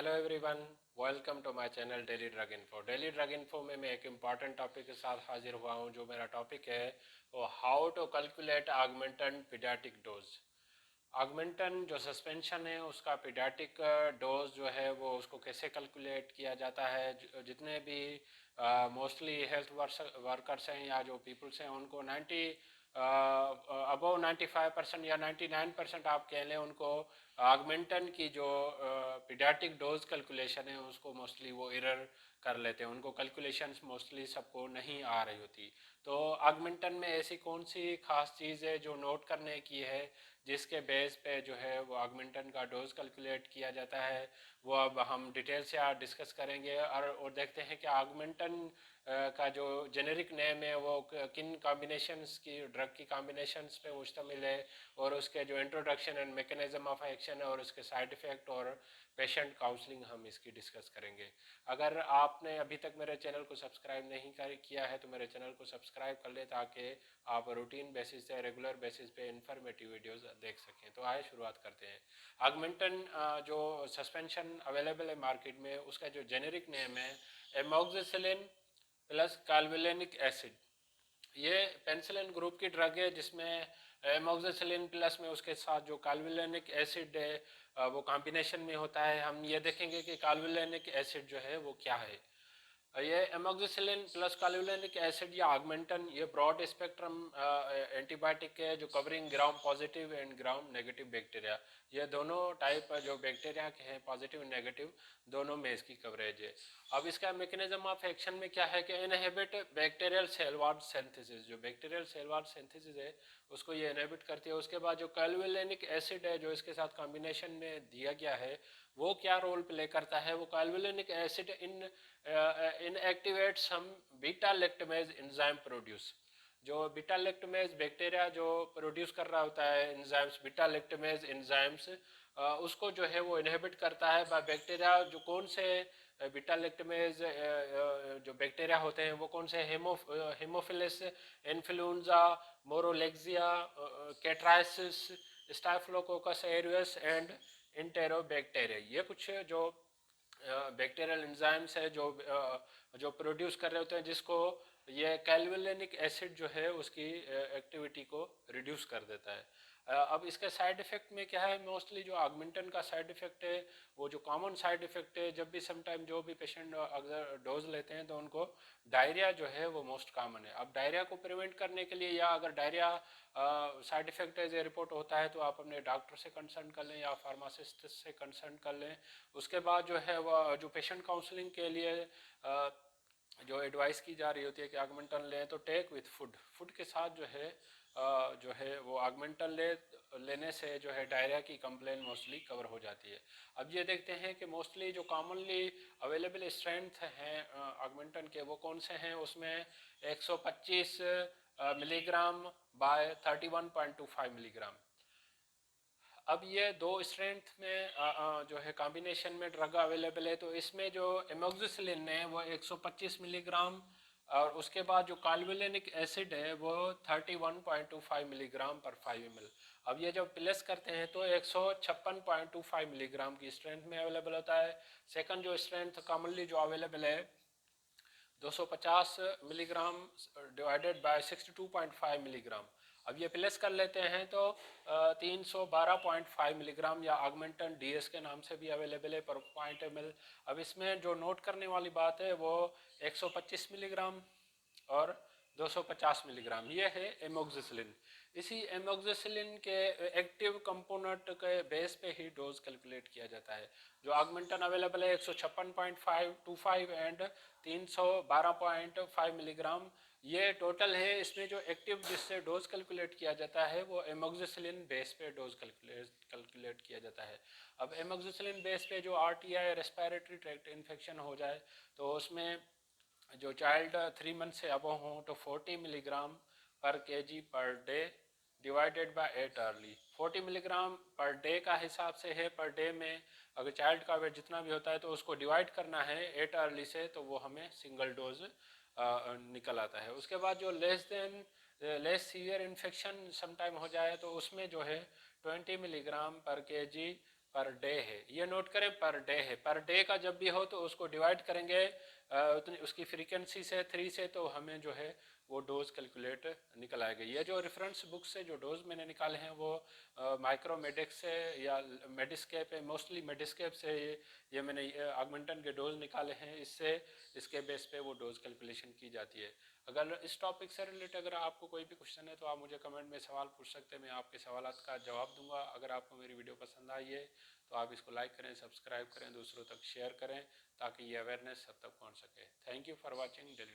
Hello everyone, welcome to my channel daily drug info. Daily drug info में मैं एक important topic के साथ हाजिर हुआ हूं। जो मेरा टॉपिक है वो how to calculate augmented paediatric dose. Augmentin जो सस्पेंशन है उसका पीडियाट्रिक डोज जो है वो उसको कैसे कैलकुलेट किया जाता है। जितने भी मोस्टली हेल्थ वर्कर्स हैं या जो पीपल्स हैं उनको 90 अबव 95% या 99% आप कह लें, उनको ऑगमेंटन की जो पीडियाट्रिक डोज कैलकुलेशन है उसको मोस्टली वो एरर कर लेते हैं। उनको कैलकुलेशंस मोस्टली सबको नहीं आ रही होती। तो ऑगमेंटन में ऐसी कौन सी खास चीज़ है जो नोट करने की है जिसके बेस पे जो है वो ऑगमेंटन का डोज कैलकुलेट किया जाता है, वो अब हम डिटेल से आज डिस्कस करेंगे। और देखते हैं कि ऑगमेंटन का जो जेनेरिक नेम है वो किन कॉम्बिनेशंस की ड्रग की कॉम्बिनेशंस पे मुश्तमिल है, और उसके जो introduction and mechanism of action है और उसके साइड इफ़ेक्ट और पेशेंट काउंसलिंग हम इसकी डिस्कस करेंगे। अगर आपने अभी तक मेरे चैनल को सब्सक्राइब नहीं किया है तो मेरे चैनल को सब्सक्राइब कर ले, ताकि आप रूटीन बेसिस से रेगुलर बेसिस पे इंफॉर्मेटिव वीडियोस देख सकें। तो आइए शुरुआत करते हैं। ऑगमेंटन जो सस्पेंशन अवेलेबल है मार्केट में, उसका जो जेनेरिक नेम है एमोक्सिसिलिन प्लस काल्विलेनिक एसिड। ये पेनिसिलिन ग्रुप की ड्रग है जिसमें एमोक्सिसिलिन प्लस में उसके साथ जो काल्विलेनिक एसिड है वो कॉम्बिनेशन में होता है। हम ये देखेंगे कि काल्विलेनिक एसिड जो है वो क्या है। ये एमोक्सिसिलिन प्लस काल्विलेनिक एसिड या ऑगमेंटन ये ब्रॉड स्पेक्ट्रम एंटीबायोटिक है जो covering gram positive and gram negative bacteria. ये दोनों टाइप जो बैक्टीरिया के हैं, पॉजिटिव नेगेटिव, दोनों में इसकी कवरेज है। अब इसका मैकेनिज्म ऑफ एक्शन में क्या है कि inhibit bacterial cell wall synthesis. जो बैक्टीरियल सेल वॉल सिंथेसिस है उसको ये इनहिबिट करती है। उसके बाद जो काल्विलेनिक एसिड है जो इसके साथ कॉम्बिनेशन में दिया गया है वो क्या रोल प्ले करता है। वो काल्विलेनिक एसिड इनएक्टिवेट सम बीटा लैक्टमेज एंजाइम प्रोड्यूस। जो बीटा लैक्टमेज बैक्टीरिया जो प्रोड्यूस कर रहा होता है एंजाइम्स, बीटा लैक्टमेज एंजाइम्स, उसको जो है वो इनहिबिट करता है बाय बैक्टीरिया। जो कौन से बीटा लैक्टमेज जो बैक्टीरिया होते हैं वो कौन से हेमोफिलस इन्फ्लुएंजा, मोरोलेक्सिया, कैट्राइसिस, स्टाफिलोकोकस एरियस एंड इंटेरोबैक्टीरिया। ये कुछ जो बैक्टीरियल एंजाइम्स है जो प्रोड्यूस कर रहे होते हैं, जिसको ये कैल्विलेनिक एसिड जो है उसकी एक्टिविटी को रिड्यूस कर देता है। अब इसके साइड इफ़ेक्ट में क्या है, मोस्टली जो ऑगमेंटन का साइड इफ़ेक्ट है वो जो कॉमन साइड इफ़ेक्ट है, जब भी समटाइम जो भी पेशेंट अगर डोज लेते हैं तो उनको डायरिया जो है वो मोस्ट कॉमन है। अब डायरिया को प्रिवेंट करने के लिए, या अगर diarrhoea side effect as a report होता है तो आप अपने डॉक्टर से कंसल्ट कर लें या फार्मासिस्ट से कंसल्ट कर लें। उसके बाद जो है वह जो पेशेंट काउंसलिंग के लिए जो एडवाइस की जा रही होती है कि ऑगमेंटन लें, तो टेक विथ फूड। फूड के साथ जो है वो ऑगमेंटन लेने से जो है डायरिया की कंप्लेन मोस्टली कवर हो जाती है। अब ये देखते हैं कि मोस्टली जो कॉमनली अवेलेबल स्ट्रेंथ हैं ऑगमेंटन के वो कौन से हैं। उसमें 125 मिलीग्राम बाय 31.25 मिलीग्राम। अब ये दो स्ट्रेंथ में जो है कॉम्बिनेशन में ड्रग अवेलेबल है। तो इसमें जो एमोक्सिसिलिन है वो 125 मिलीग्राम, और उसके बाद जो काल्विलेनिक एसिड है वो 31.25 मिलीग्राम पर 5 ml। अब ये जब प्लेस करते हैं तो 156.25 मिलीग्राम की स्ट्रेंथ में अवेलेबल होता है। सेकंड जो स्ट्रेंथ कॉमनली जो अवेलेबल है 250 मिलीग्राम डिवाइडेड बाय 62.5 मिलीग्राम। अब ये प्लेस कर लेते हैं तो 312.5 मिलीग्राम या ऑगमेंटन डीएस के नाम से भी अवेलेबल है पर पॉइंट ml। अब इसमें जो नोट करने वाली बात है वो 125 मिलीग्राम और 250 मिलीग्राम ये है एमोक्सिसिलिन। इसी एमोक्सिसिलिन के एक्टिव कंपोनेंट के बेस पे ही डोज कैलकुलेट किया जाता है। जो ऑगमेंटन अवेलेबल है 156.525 एंड 312.5 मिलीग्राम ये टोटल है। इसमें जो एक्टिव जिससे डोज कैलकुलेट किया जाता है वो एमोक्सिसिलिन बेस पे डोज कैलकुलेट किया जाता है। अब एमोक्सिसिलिन बेस पे जो आरटीआई रेस्पिरेटरी ट्रैक्ट इन्फेक्शन हो जाए तो उसमें जो चाइल्ड 3 मंथ से अबव हों तो 40 मिलीग्राम पर KG per day divided by 8 early. 40 milligram per day का हिसाब से है। पर डे में अगर चाइल्ड का वेट जितना भी होता है तो उसको डिवाइड करना है 8 अर्ली से, तो वो हमें सिंगल डोज निकल आता है। उसके बाद जो लेस सीवियर इन्फेक्शन समटाइम हो जाए तो उसमें जो है 20 मिलीग्राम पर केजी पर डे है, ये नोट करें पर डे है। पर डे का जब भी हो तो उसको डिवाइड करेंगे उतनी उसकी फ्रीक्वेंसी से 3 से, तो हमें जो है वो डोज कैलकुलेट निकल आएगा। ये जो रेफरेंस बुक से जो डोज मैंने निकाले हैं वो माइक्रोमेडिक्स से या मेडिस्केप है, मोस्टली मेडिस्केप से ये मैंने ऑगमेंटन के डोज निकाले हैं। इससे इसके बेस पे वो डोज कैलकुलेशन की जाती है। अगर इस टॉपिक से रिलेटेड अगर आपको कोई भी क्वेश्चन है तो आप मुझे कमेंट में सवाल पूछ सकते हैं, मैं आपके सवालात का जवाब दूंगा। अगर आपको मेरी वीडियो पसंद आई है तो आप इसको लाइक करें, सब्सक्राइब करें, दूसरों तक शेयर करें ताकि ये अवेयरनेस सब तक पहुंच सके। Thank you for watching daily